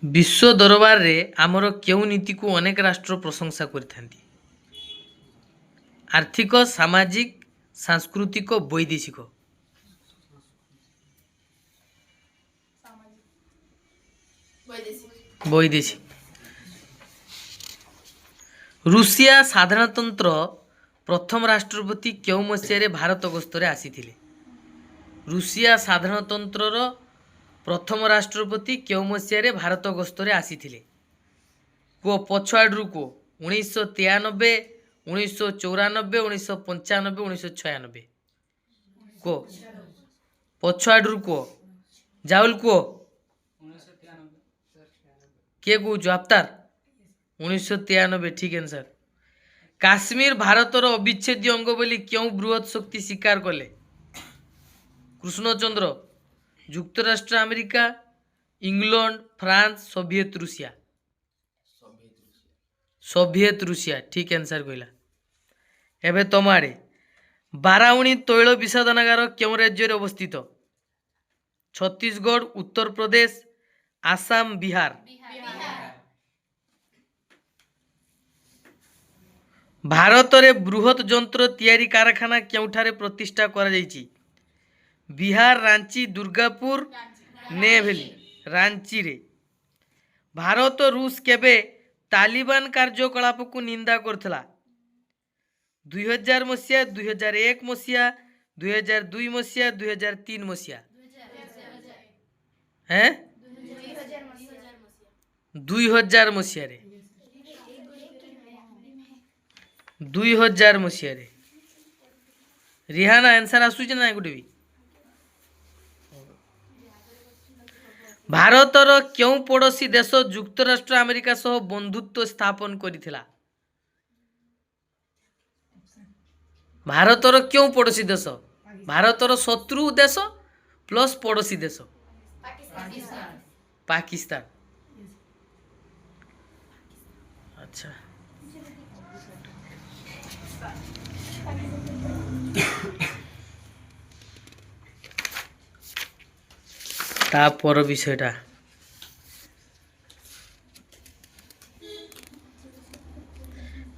विश्व दरबार रे आमर केउ नीति को अनेक राष्ट्र प्रशंसा करिथांती। आर्थिक, सामाजिक, सांस्कृतिक, वैदेशिक। वैदेशिक। रूसिया साधारणतंत्र प्रथम राष्ट्रपति केउ मसीह भारत गस्तरे आसीथिले? रूसिया साधारणतंत्र प्रथम राष्ट्रपति केउ मसीह भारत गस्तरे आसीथिले? को पछुआडू को 1993, 1994, 1995, 1996 को पछुआडू को जाउल को के कौच अवतार 1993 ठीक आंसर। काश्मीर भारतर अविच्छेद्य अंग बोली क्यों बृहत शक्ति स्वीकार कले? कृष्णचंद्र, युक्तराष्ट्र America, England, France, Soviet Russia. Soviet Russia ठीक आंसर कहला। एबे तुम आड़े बाराउणी तैल विषादनागार क्यों राज्य रे अवस्थित? छत्तीसगढ़, उत्तर प्रदेश, आसाम, बिहार। भारत रे बृहत जंत्र तैयारी कारखाना क्योंठारे प्रतिष्ठा करा जायछि? बिहार, रांची, दुर्गापुर, नेभेली। रांची रे। भारत रूस केबे तालिबान कार्यकलाप को निंदा करथला? 2000 मसीहा, 2001 मसीहा, 2002 मसीहा, 2003 मसीहा। हैं 2000 मसीहा रे। 2000 मसीहा रे। रिहाना आंसर आसुछ ना गुटे भी? भारतर क्यों पड़ोसी देश युक्तराष्ट्र अमेरिका सह बंधुत्व स्थापन करिथिला? भारतर क्यों पड़ोसी देश? भारतर शत्रु देश प्लस पड़ोसी देश पाकिस्तान। अच्छा तापर विषयटा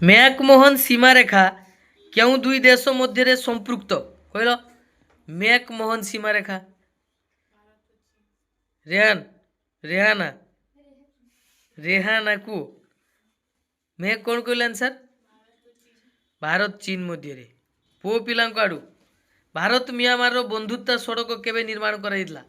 मैकमोहन सीमारेखा क्यों दुई देश मध्य संपृक्त कहल? मैकमोहन सीमारेखा रेहाना रेहाना को मैं कौन कहल आंसर? भारत चीन मध्य पो पिला आड़ू भारत म्यांमार बंधुता सड़क केबे निर्माण कराइला?